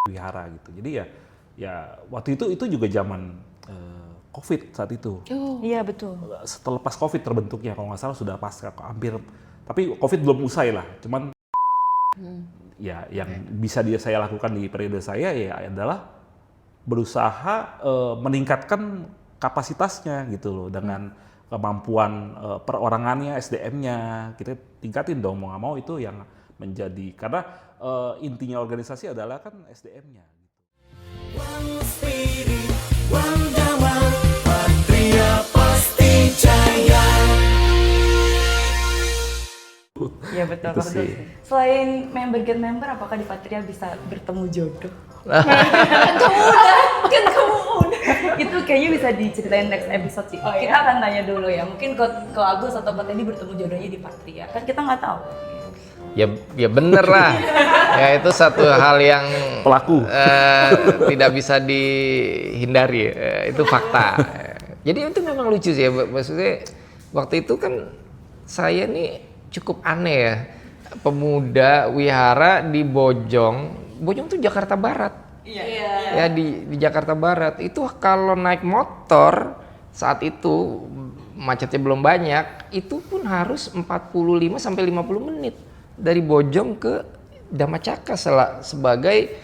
wihara gitu. Jadi ya waktu itu juga zaman COVID saat itu. Oh iya betul. Setelah pas COVID terbentuknya, kalau nggak salah sudah pas hampir. Tapi COVID belum usai lah. Cuman ya yang bisa saya lakukan di periode saya ya adalah berusaha meningkatkan kapasitasnya gitu loh dengan kemampuan perorangannya, SDM-nya kita tingkatin dong mau nggak mau itu yang menjadi karena intinya organisasi adalah kan SDM-nya. One Spirit, One Dhamma, Patria pasti jaya. Iya betul. Itu sih. Selain get member, apakah di Patria bisa bertemu jodoh? Kan kamu udah. Itu kayaknya bisa diceritain next episode sih. Kita akan tanya dulu ya. Mungkin ke Agus atau Kak Teddy bertemu jodohnya di Patria. Kan kita nggak tahu. Ya bener lah. Ya itu satu hal yang Pelaku. tidak bisa dihindari. Itu fakta. Jadi itu memang lucu sih ya. Maksudnya waktu itu kan saya nih cukup aneh ya. Pemuda wihara di Bojong tuh Jakarta Barat. Iya. Ya di Jakarta Barat itu kalau naik motor saat itu macetnya belum banyak, itu pun harus 45 sampai 50 menit dari Bojong ke Dhammacakka sebagai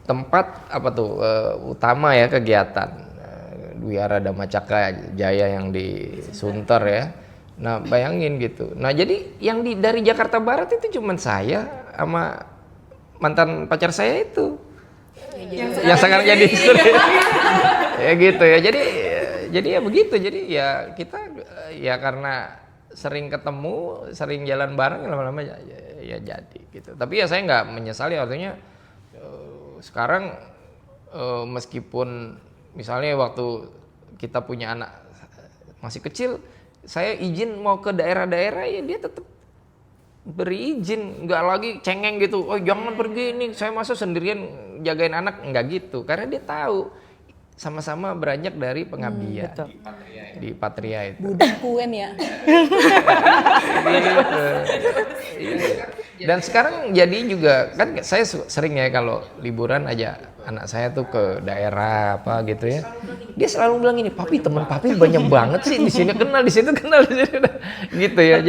tempat utama ya kegiatan wihara Dhammacakka Jaya yang di Sunter ya. Nah bayangin gitu. Nah jadi yang dari Jakarta Barat itu cuman saya sama mantan pacar saya itu yang sekarang jadi istri. Ya gitu ya. Jadi ya begitu. Jadi ya kita ya karena sering ketemu, sering jalan bareng lama-lama ya jadi gitu. Tapi ya saya nggak menyesali artinya sekarang meskipun misalnya waktu kita punya anak masih kecil, saya izin mau ke daerah-daerah ya dia tetap beri izin, nggak lagi cengeng gitu, oh jangan pergi ini, saya masa sendirian jagain anak, nggak gitu, karena dia tahu sama-sama beranjak dari pengabdian di Patria itu. Budak kuen ya. Gitu. Dan sekarang jadi juga kan saya sering ya kalau liburan aja anak saya tuh ke daerah apa gitu ya, dia selalu bilang ini, papi teman papi banyak banget sih di sini, kenal di situ kenal di sini gitu ya.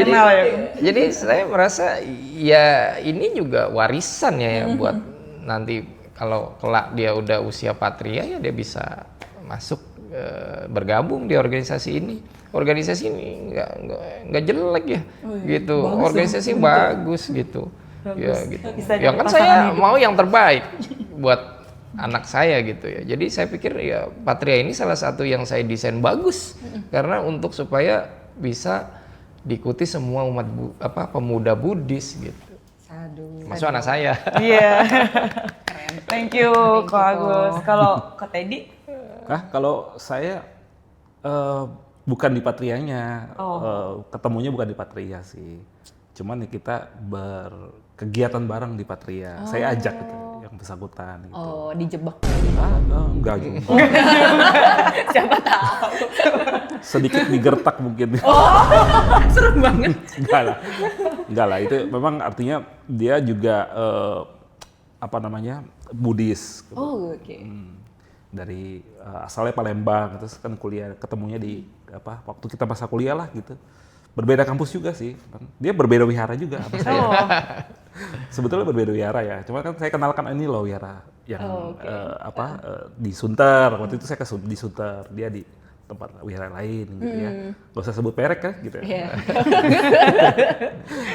Jadi saya merasa ya ini juga warisan ya buat nanti kalau kelak dia udah usia Patria ya dia bisa masuk bergabung di organisasi ini. Organisasi ini nggak jelek ya gitu, organisasi bagus gitu. Ya gitu. Ya kan saya mau yang terbaik buat anak saya gitu ya. Jadi saya pikir ya Patria ini salah satu yang saya desain bagus karena untuk supaya bisa diikuti semua umat pemuda Buddhis gitu. Masuk anak saya. Iya. Keren. Thank you Kak Agus. Kalau Kak Teddy? Kalau saya bukan di Patrianya, ketemunya bukan di Patria sih. Cuman ya kita berkegiatan bareng di Patria. Saya ajak gitu, yang bersangkutan gitu. Oh, dijebak. Enggak juga. Siapa tahu. Sedikit digertak mungkin. Serem banget. Enggak lah. Itu memang artinya dia juga Buddhis. Gitu. Oh, oke. Dari asalnya Palembang, terus kan kuliah ketemunya di waktu kita masa kuliah lah gitu. Berbeda kampus juga sih. Dia berbeda wihara juga sama saya. Sebetulnya berbeda wihara ya. Cuma kan saya kenalkan ini loh wihara yang di Sunter. Waktu itu saya di Sunter, dia di tempat wihara lain gitu ya. Gak usah sebut merek kan gitu. Yeah.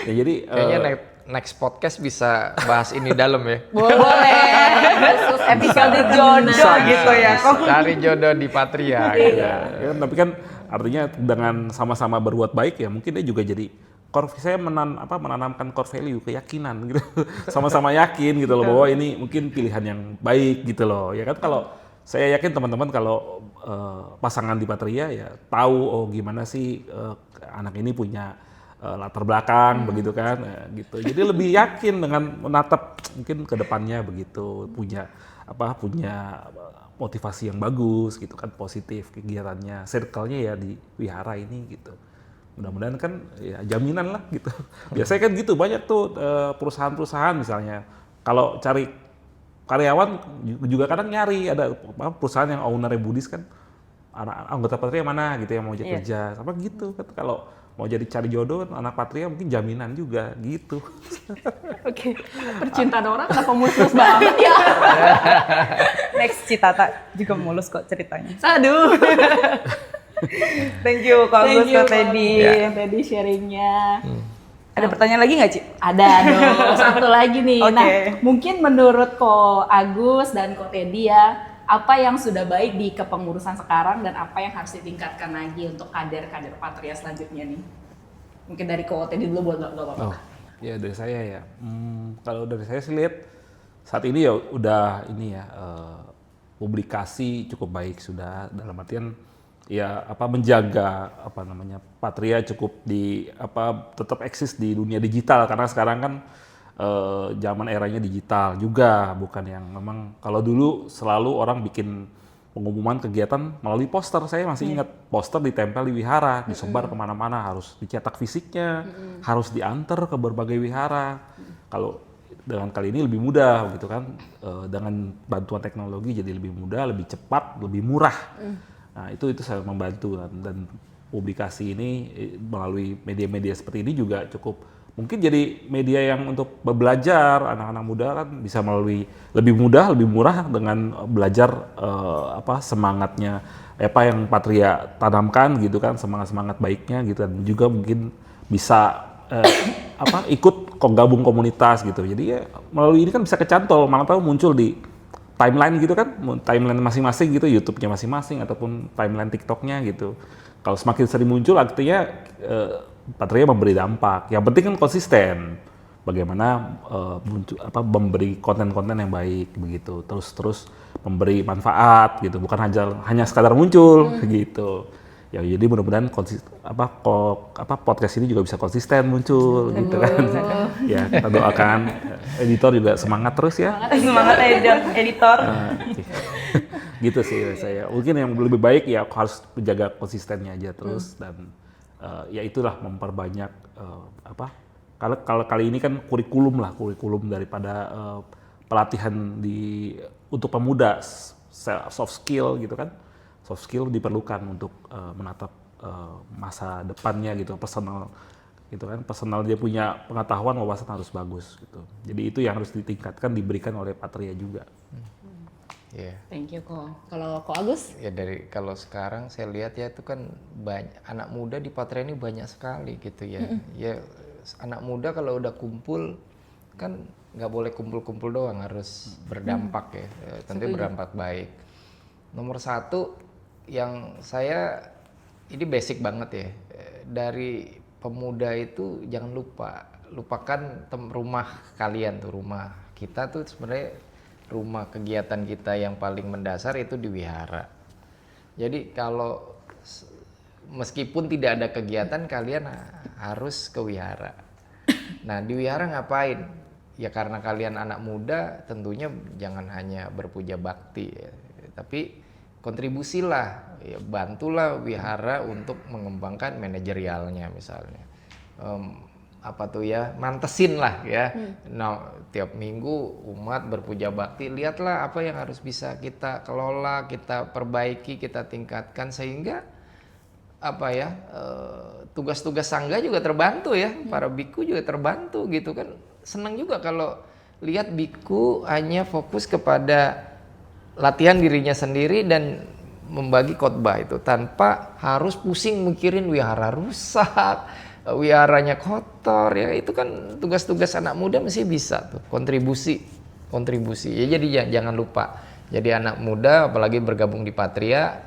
Ya jadi kayaknya next podcast bisa bahas ini dalam ya. Boleh. Khusus episode jodoh gitu ya. Cari jodoh di Patria gitu. Ya, tapi kan artinya dengan sama-sama berbuat baik ya mungkin dia juga jadi saya menanamkan core value, keyakinan gitu. Sama-sama yakin gitu loh bahwa ini mungkin pilihan yang baik gitu loh. Ya kan kalau saya yakin teman-teman kalau pasangan di Patria ya tahu gimana sih anak ini punya latar belakang begitu kan gitu. Jadi lebih yakin dengan menatap mungkin ke depannya begitu, punya motivasi yang bagus gitu kan, positif kegiatannya, circle-nya ya di wihara ini gitu. Mudah-mudahan kan ya jaminan lah gitu. Biasanya kan gitu banyak tuh perusahaan-perusahaan misalnya kalau cari karyawan juga kadang nyari, ada perusahaan yang ownernya Buddhis kan, anggota Patria mana gitu yang mau jadi kerja, sama gitu kan. Kalau mau jadi cari jodoh anak Patria mungkin jaminan juga gitu. Oke, percintaan orang kenapa mulus banget ya? Next Citata juga mulus kok ceritanya. Aduh. Thank you Kak Agus, Kak Teddy. Teddy sharingnya. Ada pertanyaan lagi nggak Ci? Ada dong, satu lagi nih. Oke. Nah, mungkin menurut Ko Agus dan Ko Teddy ya, apa yang sudah baik di kepengurusan sekarang dan apa yang harus ditingkatkan lagi untuk kader-kader Patria selanjutnya nih? Mungkin dari Ko Teddy dulu buat apa-apa. Oh, ya dari saya ya. Kalau dari saya sih lihat saat ini ya udah ini ya publikasi cukup baik sudah, dalam artian ya menjaga Patria cukup tetap eksis di dunia digital, karena sekarang kan zaman eranya digital juga, bukan yang memang kalau dulu selalu orang bikin pengumuman kegiatan melalui poster. Saya masih ingat poster ditempel di wihara, disebar kemana-mana, harus dicetak fisiknya, harus diantar ke berbagai wihara. Kalau dengan kali ini lebih mudah gitu kan, dengan bantuan teknologi jadi lebih mudah, lebih cepat, lebih murah. Nah itu sangat membantu, dan publikasi ini melalui media-media seperti ini juga cukup mungkin jadi media yang untuk belajar anak-anak muda kan bisa melalui lebih mudah, lebih murah dengan belajar semangatnya yang Patria tanamkan gitu kan, semangat baiknya gitu, dan juga mungkin bisa ikut gabung komunitas gitu. Jadi ya melalui ini kan bisa kecantol, mana tahu muncul di timeline gitu kan, timeline masing-masing gitu, YouTube-nya masing-masing ataupun timeline TikTok-nya gitu. Kalau semakin sering muncul artinya Patria memberi dampak. Yang penting kan konsisten. Bagaimana memberi konten-konten yang baik begitu. Terus memberi manfaat gitu, bukan hanya sekadar muncul gitu. Ya jadi mudah-mudahan podcast ini juga bisa konsisten muncul gitu kan. Ya kita doakan editor juga semangat terus ya. Semangat editor. Gitu sih saya. Mungkin yang lebih baik ya harus menjaga konsistennya aja terus, dan ya itulah memperbanyak kalau kali ini kan kurikulum daripada pelatihan untuk pemuda, soft skill gitu kan. Soft skill diperlukan untuk menatap masa depannya gitu, personal gitu kan. Personal dia punya pengetahuan, wawasan harus bagus gitu. Jadi itu yang harus ditingkatkan, diberikan oleh Patria juga. Yeah. Thank you Ko. Kalau Ko Agus? Ya kalau sekarang saya lihat ya itu kan banyak anak muda di Patria ini banyak sekali gitu ya. Ya anak muda kalau udah kumpul kan nggak boleh kumpul-kumpul doang, harus berdampak ya. Tentu berdampak baik. Nomor satu yang saya ini basic banget ya, dari pemuda itu jangan lupakan rumah kalian tuh, rumah kita tuh sebenarnya rumah kegiatan kita yang paling mendasar itu di wihara. Jadi kalau meskipun tidak ada kegiatan, kalian harus ke wihara. Nah di wihara ngapain? Ya karena kalian anak muda, tentunya jangan hanya berpuja bakti ya, tapi kontribusilah, ya, bantulah wihara untuk mengembangkan manajerialnya misalnya. Mantesin lah ya. Nah, tiap minggu umat berpuja bakti, lihatlah apa yang harus bisa kita kelola, kita perbaiki, kita tingkatkan sehingga tugas-tugas sangga juga terbantu ya, para biku juga terbantu gitu kan. Senang juga kalau lihat biku hanya fokus kepada latihan dirinya sendiri dan membagi khotbah itu tanpa harus pusing mikirin wihara rusak, wiharanya kotor ya. Itu kan tugas-tugas anak muda mesti bisa tuh kontribusi ya. Jadi jangan lupa, jadi anak muda apalagi bergabung di Patria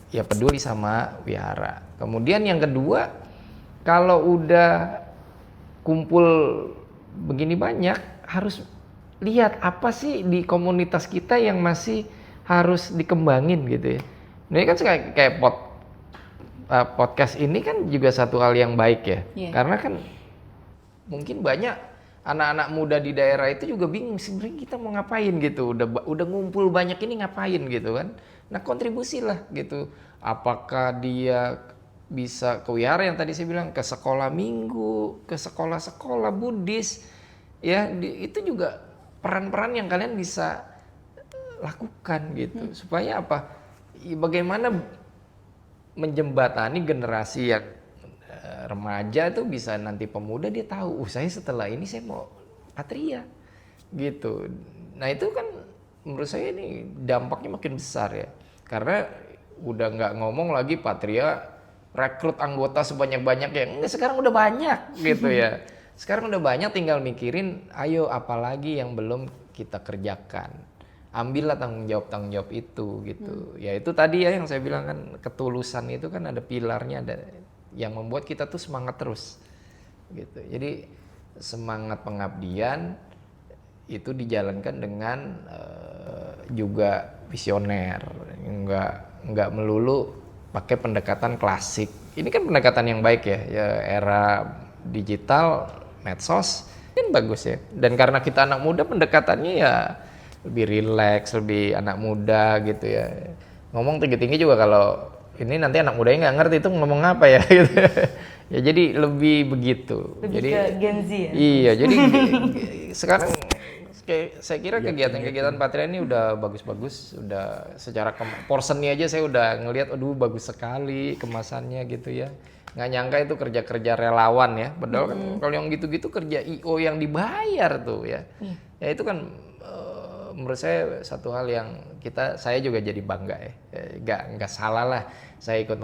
ya peduli sama wihara. Kemudian yang kedua, kalau udah kumpul begini banyak, harus lihat apa sih di komunitas kita yang masih harus dikembangin gitu ya. Ini kan kayak podcast ini kan juga satu hal yang baik ya. Karena kan mungkin banyak anak-anak muda di daerah itu juga bingung sebenarnya kita mau ngapain gitu. Udah ngumpul banyak ini ngapain gitu kan. Nah, kontribusilah gitu. Apakah dia bisa ke wihara yang tadi saya bilang, ke sekolah minggu, ke sekolah-sekolah Buddhis ya, itu juga peran-peran yang kalian bisa lakukan gitu. Supaya apa? Bagaimana menjembatani generasi yang remaja tuh bisa nanti pemuda dia tahu, saya setelah ini saya mau Patria gitu. Nah itu kan menurut saya ini dampaknya makin besar ya, karena udah nggak ngomong lagi Patria rekrut anggota sebanyak-banyak yang enggak, sekarang udah banyak gitu ya. Sekarang udah banyak, tinggal mikirin ayo apalagi yang belum kita kerjakan. Ambillah tanggung jawab itu gitu. Ya itu tadi ya yang saya bilang kan, ketulusan itu kan ada pilarnya, ada yang membuat kita tuh semangat terus gitu. Jadi semangat pengabdian itu dijalankan dengan juga visioner, nggak melulu pakai pendekatan klasik. Ini kan pendekatan yang baik ya era digital, medsos kan bagus ya. Dan karena kita anak muda, pendekatannya ya lebih rileks, lebih anak muda gitu ya. Ngomong tinggi-tinggi juga kalau ini nanti anak mudanya nggak ngerti itu ngomong apa ya gitu. Ya jadi lebih begitu. Lebih jadi ke Gen Z ya? Iya, jadi sekarang saya kira kegiatan-kegiatan Patria ini udah bagus-bagus, udah secara portionnya aja saya udah ngelihat, aduh bagus sekali kemasannya gitu ya. Nggak nyangka itu kerja-kerja relawan ya, padahal kan kalau yang gitu-gitu kerja IO yang dibayar tuh ya. Ya itu kan menurut saya satu hal yang saya juga jadi bangga ya. Nggak salah lah saya ikut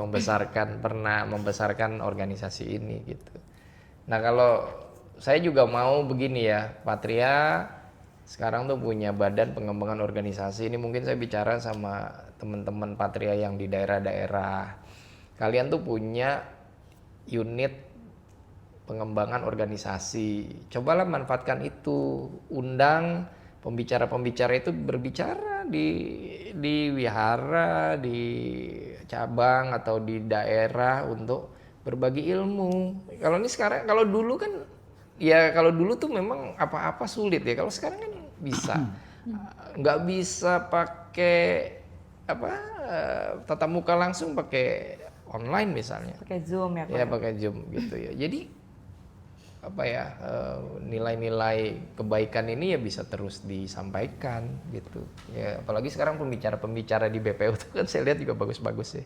pernah membesarkan organisasi ini gitu. Nah kalau saya juga mau begini ya, Patria sekarang tuh punya badan pengembangan organisasi. Ini mungkin saya bicara sama teman-teman Patria yang di daerah-daerah. Kalian tuh punya unit pengembangan organisasi. Cobalah manfaatkan itu. Undang pembicara-pembicara itu berbicara di wihara, di cabang atau di daerah untuk berbagi ilmu. Kalau ini sekarang, kalau dulu kan ya kalau dulu tuh memang apa-apa sulit ya. Kalau sekarang kan bisa. Nggak bisa pakai tatap muka langsung, pakai online misalnya. Pakai Zoom ya Pak? Ya pakai Zoom gitu ya. Jadi nilai-nilai kebaikan ini ya bisa terus disampaikan gitu. Ya apalagi sekarang pembicara-pembicara di BPU itu kan saya lihat juga bagus-bagus ya.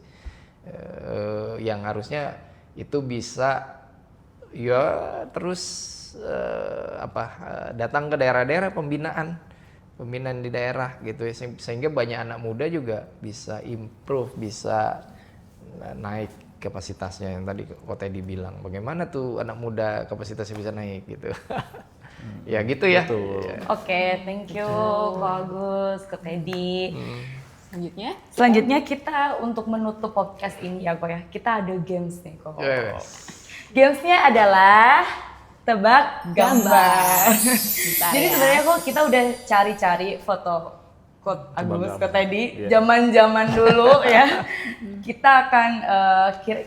Yang harusnya itu bisa ya terus datang ke daerah-daerah pembinaan di daerah gitu ya, sehingga banyak anak muda juga bisa improve, bisa naik kapasitasnya yang tadi Ko Teddy bilang. Bagaimana tuh anak muda kapasitasnya bisa naik gitu. Ya gitu ya. Oke, thank you Ko Agus, Ko Teddy. Selanjutnya kita untuk menutup podcast ini ya Ko ya, kita ada games nih Ko. Yes. Gamesnya adalah tebak gambar. Jadi sebenarnya kok kita udah cari-cari foto Ko Agus, Ko Teddy zaman-zaman dulu ya. Kita akan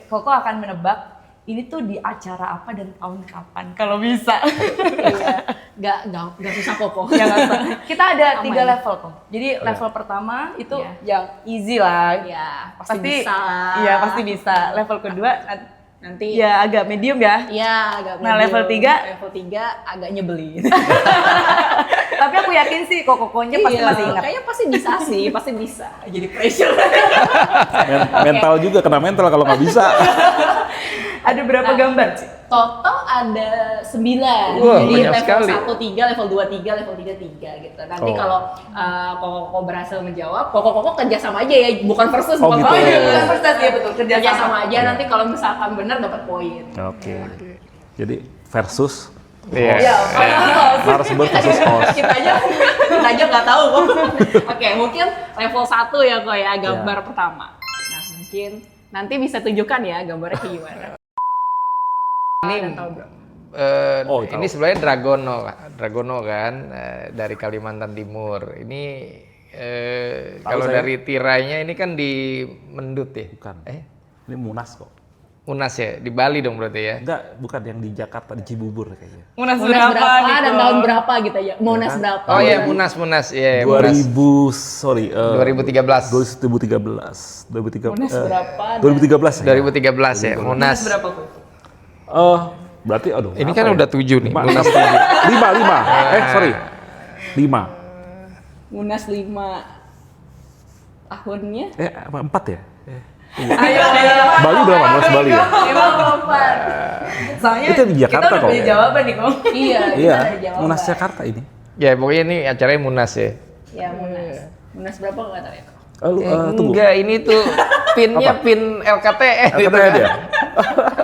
Koko akan menebak ini tuh di acara apa dan tahun kapan kalau bisa. Nggak susah Koko. Ya, kita ada Aman. 3 level kok. Jadi level pertama itu yang easy lah. Ya, pasti bisa. Iya, pasti bisa. Level kedua Nanti ya agak medium ya. ya agak Nah, level 3? Level 3 agak nyebelin. Tapi aku yakin sih kokonya pasti masih ingat. Kayaknya pasti bisa sih, pasti bisa. Jadi pressure. Mental juga kena mental kalau nggak bisa. Ada berapa gambar? Total ada 9. Wah, Jadi banyak level sekali. 1 3, level 2 3, level 3 3 gitu. Nanti Oh. kalau Koko berhasil menjawab, Koko kerja sama aja ya, bukan versus, Oh, bukan gitu. versus. Bukan versus, ya betul, kerja sama aja. Iya. Nanti kalau misalkan benar dapat poin. Oke. Jadi versus Iya. Ya, narasumber versus host. kita aja nggak tahu kok. Oke, mungkin level 1 ya kok ya, gambar pertama. Nah, mungkin nanti bisa tunjukkan ya gambarnya kayak gimana. Ini Dan tahu berapa? ini sebenarnya Dragono kan dari Kalimantan Timur. Ini kalau saya. dari tirainya ini kan di Mendut ya? Bukan. Ini Munas kok. Munas ya, di Bali dong berarti ya? Enggak, bukan yang di Jakarta, di Cibubur kayaknya. Munas Munas berapa nih, dan Ko? tahun berapa gitu ya? Monas berapa? Oh iya, Munas, iya. Munas. 2013. 2013. 2013. Munas berapa? 2013 ya? 2013 ya, Munas. Munas berapa kok? Berarti aduh. Ini apa kan ya? udah 7 nih, Lima, Munas enam, 5. Sorry. 5. Munas 5 tahunnya. Apa 4 ya? Ayo. Bali berapa? Munas Bali ya? 54. Soalnya Itu di Jakarta kita udah kok. punya jawaban nih kok. Iya, Iya, kita ada jawaban. Munas Jakarta ini. Ya pokoknya ini acaranya Munas ya. Ya, Munas. Munas berapa nggak tahu ya? Tunggu. Enggak, ini tuh pinnya pin LKTN gitu LKTN kan. dia?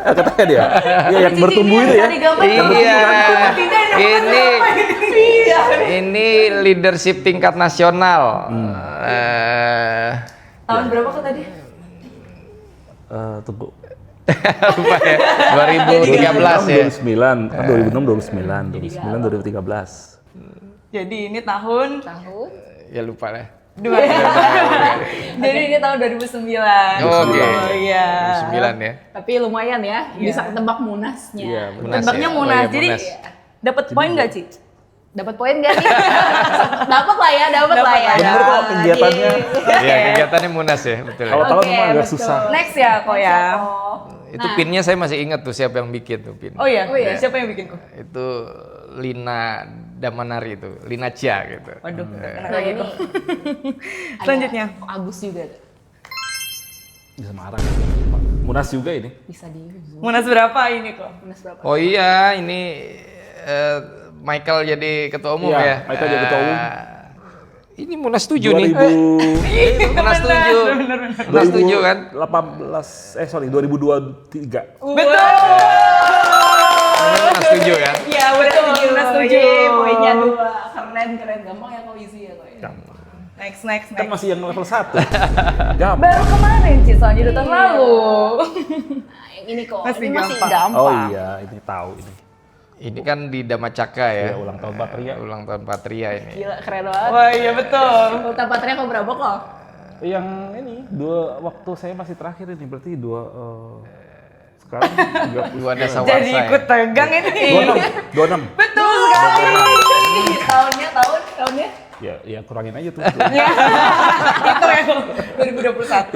LKTN dia? Iya, yang bertumbuh itu ya? Iya. Ini Iya. ini leadership tingkat nasional. Tahun berapa kok tadi? Tunggu. Apa ya? 2013 ya. 2009, kan 2006, 2009, 2013. Jadi ini tahun Tahun. Ya lupa lah. Jadi ini tahun 2009. Oke. Oh iya. 9 ya. Tapi lumayan ya, bisa ketebak Munasnya. Iya, Munas Tebaknya ya. Munas. Oh, iya, Jadi Munas. dapat poin nggak, Ci? Dapat poin gak nih? Dapat lah ya, dapat lah ya. Bener kok kegiatannya. Iya, kegiatannya Munas ya, betul. Kalau tahun Oke, memang agak betul. susah. Next ya kok ya. Itu pinnya saya masih ingat tuh siapa yang bikin tuh pin. Oh iya. Oh iya. Siapa yang bikin kok? Itu Lina Damanari itu, Lina Cia gitu. Waduh. Nah ini Selanjutnya. ada Agus juga tuh. Di Semarang. Munas juga ini. Bisa di Munas berapa ini kok? Munas berapa? Oh iya, ini Michael jadi ketua umum Iya, ya. Michael jadi ketua umum. Ini Munas 7 nih. 2000 Munas 7. Munas 7 kan? 2023. Betul. Ini Munas 7 kan? Iya, betul. Munas 7. Poinnya 2. Keren gampang ya kok easy ya kok ya. Next. Kan masih yang level 1. Gampang. Baru kemarin Ci, soalnya 2 tahun lalu. Nah, yang ini kok Masih ini masih gampang. gampang. Oh iya, ini tahu ini. Ini kan di Damacaka ya. Iya, ulang tahun Patria. Ulang tahun Patria ini. Gila keren banget. Wah iya betul. Ulta Patria kok berapa kok? Yang ini waktu saya masih terakhir ini berarti sekarang 30. Dua desa warsa Jadi ya. ikut tegang ini. 26. Betul sekali. Tahunnya? Ya kurangin aja tuh. Itu ya 2021.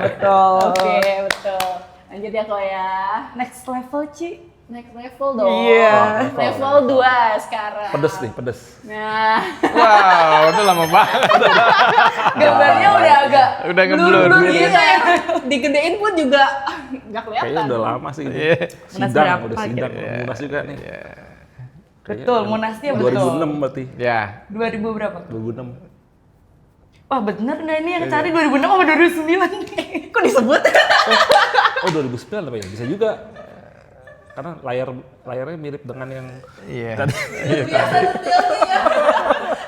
Betul. Oke, betul. Lanjut ya kok ya. Next level Ci. Next level dong. Iya. Level 2 sekarang. Pedes nih, pedes. Nah, Wow, itu lama banget. Gambarnya udah agak Udah ngeblur. blur gitu ya. Digedein pun juga nggak kelihatan. Kayaknya udah lama sih ini. Iya. Munas Sidang, berapa udah sidang. gitu? Munas juga nih. betul, Munasnya betul. 2006 berarti. Ya. 2000 berapa? 2006. Wah bener nggak ini yang cari 2006 apa 2009? Kok disebut? Oh 2009 apa ya? Bisa juga. Karena layarnya mirip dengan yang Iya. tadi. Biasa detailnya.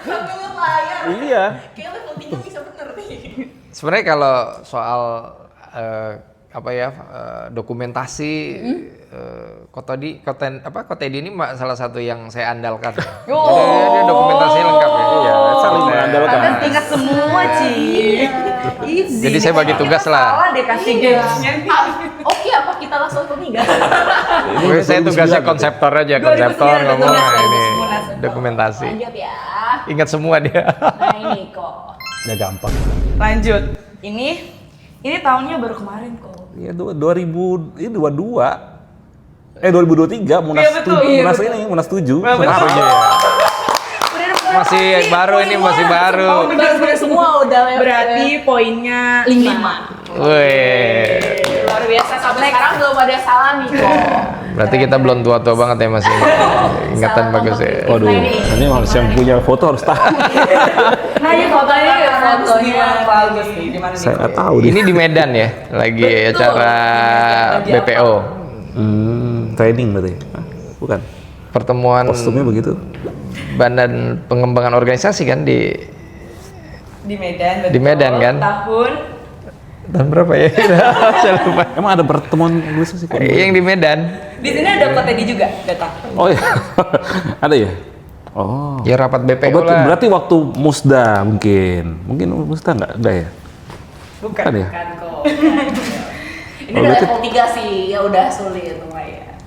Sambil layar. Iya. Kayak level 3 bisa bener nih. Sebenarnya kalau soal dokumentasi Kotedi ini salah satu yang saya andalkan. Dia dokumentasinya lengkap ya. Iya, saling mengandalkan. Anda ingat semua Ci. Easy. Jadi saya bagi tugas lah. Salah deh kasih gamesnya. Oke, apa kita langsung ke 3? Pokoknya saya tugasnya konseptor aja, konseptor 2009 ngomong betul, nah, ini Munas. dokumentasi. Lanjut ya. Ingat semua dia. Nah ini kok. Ya gampang. Lanjut. Ini tahunnya baru kemarin kok. Iya 2000 ini 22. 2023 Munas Iya, betul. 7. Iya, Munas betul. ini Munas 7. Wah, betul. Semarang. Masih baru ini, masih baru. Bener-bener semua udah level. Berarti poinnya 5. Wih. Luar biasa sampai sekarang belum ada salah nih kok. Berarti kita belum tua-tua banget ya masih ingatan Salah bagus ya. ngomong. Waduh, Nah, ini. ini harus yang punya foto harus tahu. Nah, ini fotonya bagus nih. Di mana nih? Saya nggak tahu deh. Ini di Medan ya, lagi acara BPO. Training berarti. Hah? Bukan. Pertemuan Kostumnya begitu. Badan Pengembangan Organisasi kan di Di Medan. Betul. Di Medan, kan? Tahun berapa ya? Saya lupa. Emang ada pertemuan organisasi kok? Yang di Medan. di sini ada Kotedi juga datang. Oh iya. Ada ya? Oh. Ya rapat BPO lah. Berarti waktu Musda mungkin. Mungkin Musda enggak ya? Bukan ya? Kok. Ini Oh, udah berarti- level 3 sih, ya udah sulit lumayan.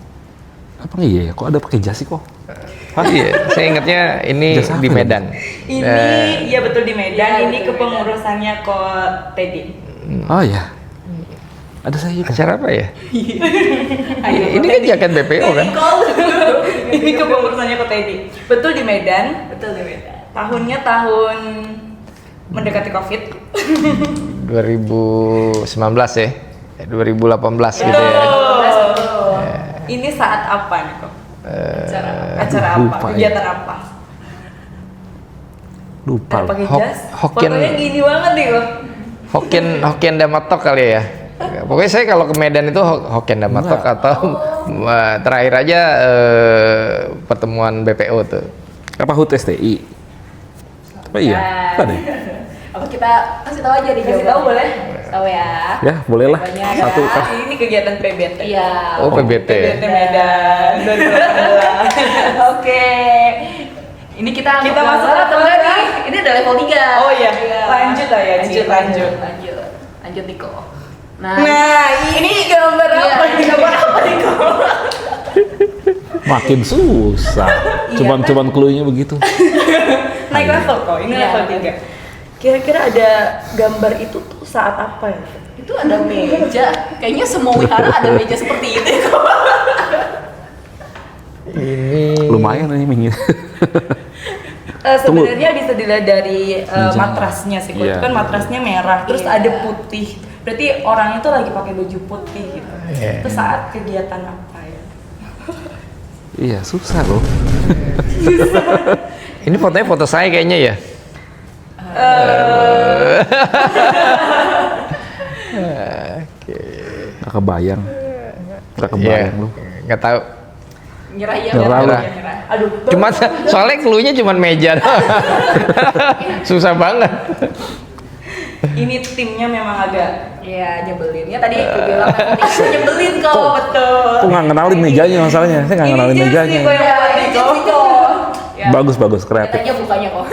Apa iya ya? Kok ada pakai jas sih kok? Iya, saya ingatnya ini Jasa di apa Medan. Ini iya betul di Medan. Iya, Ini betul, kepengurusannya Kotedi. Oh iya. Ada saya juga. Acara apa ya? Ayo, Ini kan jaket BPO kan? Ini kepengurusannya Kotedi. Betul di Medan. Betul di Medan. Tahunnya tahun mendekati COVID. 2019 ya. 2018 gitu ya. Ini saat apa nih kok? Acara apa? lupa ya. Kegiatan apa? Lupa. Ada pakai Hok- jas? Hokkien- Fotonya gini banget nih kok. Hokkien Damatok kali ya. Pokoknya saya kalau ke Medan itu Hokkien Damatok atau terakhir aja pertemuan BPO tuh. Apa HUT STI? Apa iya? Apa deh? Apa kita kasih tahu aja di Kasih jawaban? tahu boleh? Tahu ya. Ya, bolehlah. Banyak. Satu kan. Ini kegiatan PBT. Iya. Oh, PBT. PBT Medan 2018. Oke. Ini kita masuk atau level enggak berapa? nih? Ini ada level 3. Oh iya. Lanjut lah ya, Ci. Lanjut. Lanjut Niko. Nah, ini gambar Iya, apa? Ini gambar apa nih kok? Makin susah. Cuman clue-nya begitu. Naik level kok, ini Iya. level 3. Kira-kira ada gambar itu tuh saat apa ya? Itu ada meja. Kayaknya semua wihara ada meja seperti itu kok. Lumayan ini minggu. Sebenarnya bisa dilihat dari matrasnya sih, kok. Iya. Itu kan matrasnya merah, terus Iya. ada putih. Berarti orangnya tuh lagi pakai baju putih gitu. Iya. Itu saat kegiatan apa ya? Iya, susah loh. Ini fotonya foto saya kayaknya ya. Gak kebayang. Gak kebayang Iya. lu. Nggak tahu. Nyerah ya. Nyerah lu. Aduh, Cuma soalnya clue-nya cuma meja doang. Susah banget. ini timnya memang agak Iya, nyebelin. Ya tadi aku bilang aku nyebelin kok. betul. Aku nggak kenalin mejanya masalahnya. Saya nggak kenalin Ini James mejanya. nih kok yang buat Ini itu. sih kok. Ya. Bagus, kreatif. Katanya bukannya kok.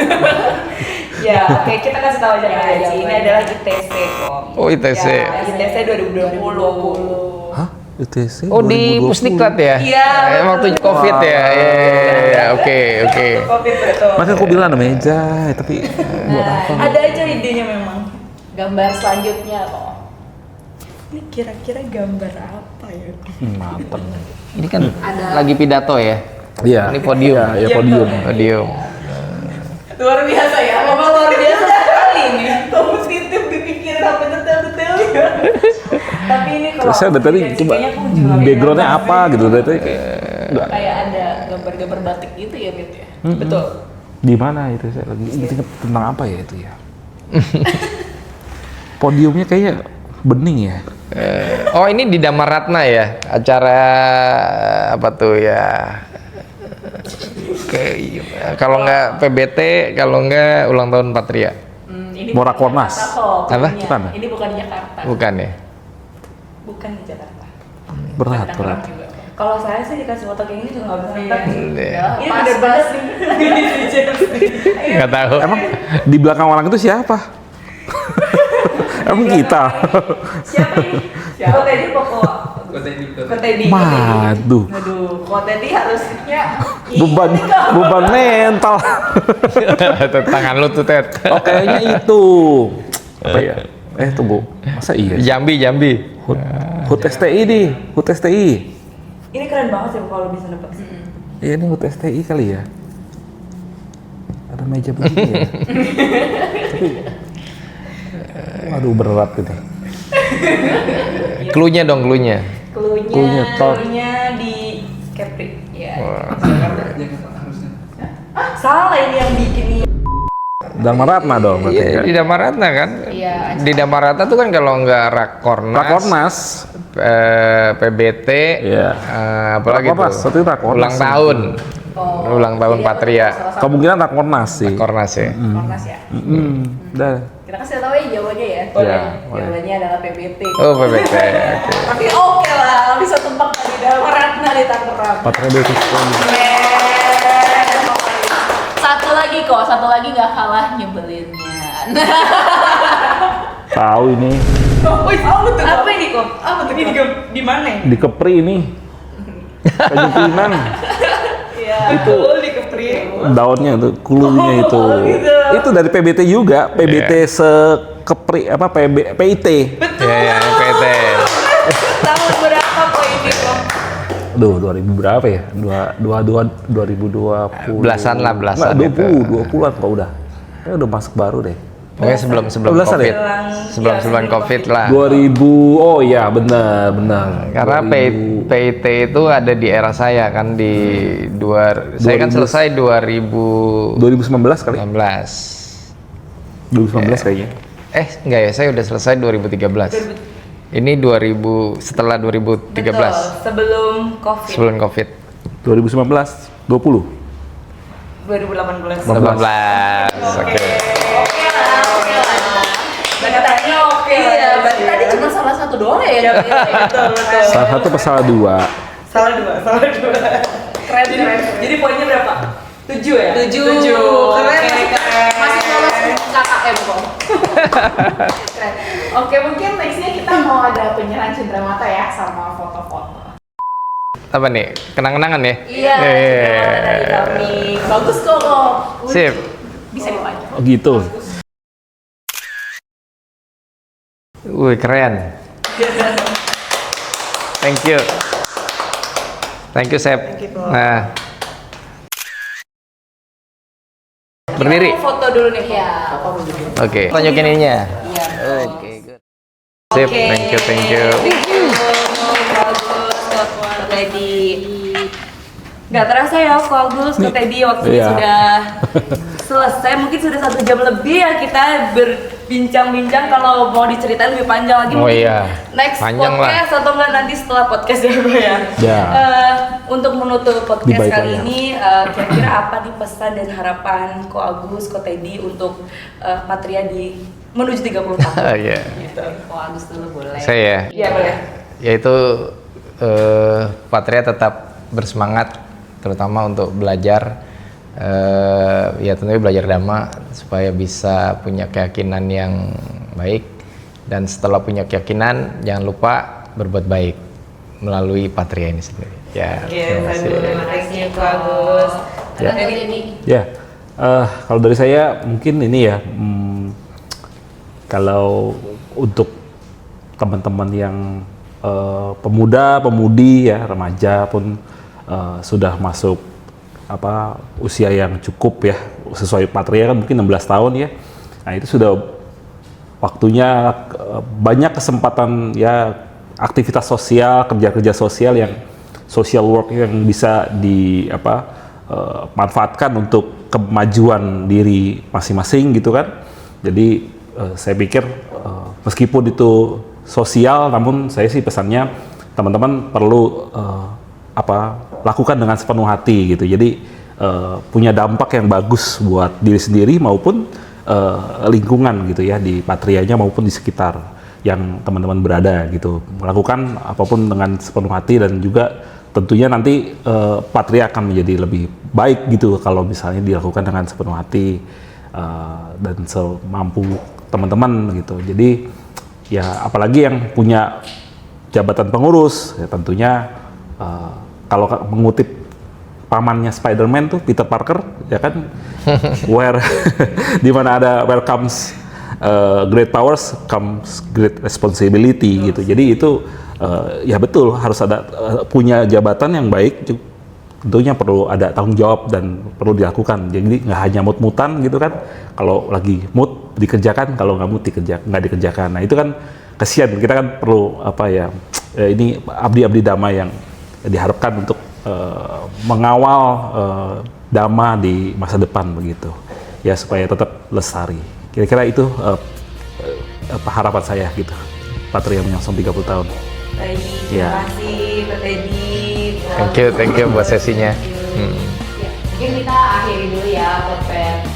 Ya, oke, kita kasih tahu aja Ya, aja. Ini jawabannya. adalah ITC kok. Oh, ITC. Ya, ITC 2020. Hah? ITC? Oh, di 2020? Pusdiklat ya? Iya, Waktu betul. Covid ya. Iya, oke. Covid betul. Makanya aku bilang ada meja, tapi buat apa? Ada aja idenya memang. Gambar selanjutnya kok. Ini kira-kira gambar apa ya? Mapen. Ini kan lagi pidato ya? Iya. Ini podium. Iya, podium. Podium. Luar biasa ya, memang luar biasa sekali nih. Positif dipikir sampai detail-detailnya. Tapi ini kalau Saya dari tadi evidence coba kayaknya aku juga backgroundnya kayak apa gitu dari tadi kayak enggak. Kayak ada gambar-gambar batik gitu ya, Bit ya. Betul. Di mana itu saya lagi ingat tentang apa ya itu ya? Podiumnya kayaknya bening ya. Oh, ini di Damaratna ya? Acara apa tuh ya? Kalau nggak PBT, kalau nggak ulang tahun Patria. Ini Morak bukan Warnas. Jakarta kok, Apa? punya. Bukan ya? Ini bukan di Jakarta. Bukan ya? Bukan di Jakarta. Berat. Kalau saya sih dikasih foto kayak gini juga nggak berat. Iya. Ini bener-bener nih. Ini James nih. Nggak tahu. Emang di belakang orang itu siapa? Emang kita? Siapa ini? Kok Teddy pokok? Kok Teddy? Waduh. Aduh, kok Teddy harusnya Beban mental. Tangan lu tuh, Ted. Oh kayaknya itu. Apa ya? Tunggu. Masa iya? Jambi. HUT STI nih. HUT STI. ini keren banget sih kalau bisa dapat. Iya ini HUT STI kali ya. Ada meja begini ya. Tapi aduh berat gitu. Cluenya dong, cluenya. Cluenya top. Cluenya di Capri. Iya. Salah ini yang bikin ini. Damaratna dong berarti Iya, ya. di Damaratna kan? Iya. Di Damaratna tuh kan kalau nggak Rakornas, PBT, Iya. apalagi Rakornas, tuh? satu itu Rakornas. Ulang tahun. Ulang tahun Patria. Kemungkinan Rakornas sih. Rakornas ya. Kornas ya. Udah. Kita kasih tahu ya jawabannya ya. Iya, boleh. Jawabannya adalah PBT. Oh, PBT. Oke. Tapi oke lah, bisa tembak tadi dalam Ratna di Tangerang. Patria 2010. Satu lagi nggak kalah nyebelinnya. Tahu ini Apa ini kok? Apa tuh? Ini di mana? di Kepri ini. Tanjung Pinang. Iya. Itu di Capri. Daunnya tuh, kulunya itu. Itu dari PBT juga, PBT sekepri apa PIT. Ya, PT. Tahun berapa kok ini kok? Aduh, 2000 berapa ya? 2020. Belasan lah, belasan. Enggak, 20-an kok udah. Ya udah masuk baru deh. Pokoknya sebelum Belasan COVID. ya? Sebelum COVID lah. 2000, oh iya benar. Karena 2000. PIT itu ada di era saya kan saya kan selesai 2019 kali. 2019 kayaknya. Enggak ya, saya udah selesai 2013. Ini 2000 setelah 2013. Betul, sebelum COVID. Sebelum COVID. 2019, 20. 2018. 18. Oke. Oke lah. Berarti oke. Iya, berarti tadi cuma salah satu doang ya. Betul. Salah satu pas salah dua. Salah dua. Keren. Jadi poinnya berapa? 7 ya? 7. Keren. Masih lolos KKM kok. Keren. Oke, mungkin nextnya kita mau ada penyerahan cendramata ya sama foto-foto. Apa nih? Kenang-kenangan ya? Iya. Dari kami. Bagus kok. Sip. Bisa dipakai. Oh gitu. Wih, keren. Thank you. Thank you, Sep. Nah. Berdiri. Kita mau foto dulu nih. Iya. Oke. Tunjukin ininya. Iya. Oke, good. Sip, thank you. Bagus, Kak Teddy. Nggak terasa ya, Kak Agus, Kak Teddy waktunya Iya. sudah selesai. Mungkin sudah 1 jam lebih ya kita berbincang-bincang. Kalau mau diceritain lebih panjang lagi, Oh mungkin iya. next Panjang lah. podcast atau enggak nanti setelah podcast ya, Bro ya. Ya. Untuk menutup podcast Lebih baik kali banyak. ini, kira-kira apa nih pesan dan harapan Ko Agus, Ko Teddy untuk Patria di menuju 30 tahun? Iya. Gitu. Kok Agus dulu boleh. Saya Iya boleh. yaitu Patria tetap bersemangat terutama untuk belajar ya tentunya belajar dhamma supaya bisa punya keyakinan yang baik, dan setelah punya keyakinan jangan lupa berbuat baik melalui Patria ini sendiri. Ya, terima kasih. Terima kasih Ko Agus. Ya. Tadi ini Ya, kalau dari saya mungkin ini ya, kalau untuk teman-teman yang pemuda-pemudi ya, remaja pun sudah masuk usia yang cukup ya, sesuai Patria kan mungkin 16 tahun ya. Nah itu sudah waktunya banyak kesempatan ya, aktivitas sosial, kerja-kerja sosial yang social work yang bisa manfaatkan untuk kemajuan diri masing-masing gitu kan. Jadi saya pikir meskipun itu sosial, namun saya sih pesannya teman-teman perlu lakukan dengan sepenuh hati gitu. Jadi punya dampak yang bagus buat diri sendiri maupun lingkungan gitu ya, di Patrianya maupun di sekitar yang teman-teman berada gitu. Melakukan apapun dengan sepenuh hati, dan juga tentunya nanti Patria akan menjadi lebih baik gitu kalau misalnya dilakukan dengan sepenuh hati dan semampu teman-teman gitu. Jadi ya apalagi yang punya jabatan pengurus ya, tentunya kalau mengutip pamannya Spider-Man tuh, Peter Parker ya kan, where di mana ada where comes great powers comes great responsibility gitu. Jadi itu ya betul, harus ada punya jabatan yang baik, tentunya perlu ada tanggung jawab dan perlu dilakukan. Jadi nggak hanya mut-mutan gitu kan, kalau lagi mood dikerjakan, kalau nggak mood nggak dikerjakan. Nah itu kan kesian, kita kan perlu ini abdi-abdi dhamma yang diharapkan untuk mengawal dhamma di masa depan begitu ya, supaya tetap lestari. Kira-kira itu harapan saya gitu, Patria menyongsong 30 tahun. Baik, Ya. terima kasih Kak Teddy. Thank you buat sesinya. Ya, mungkin kita akhiri dulu ya podcast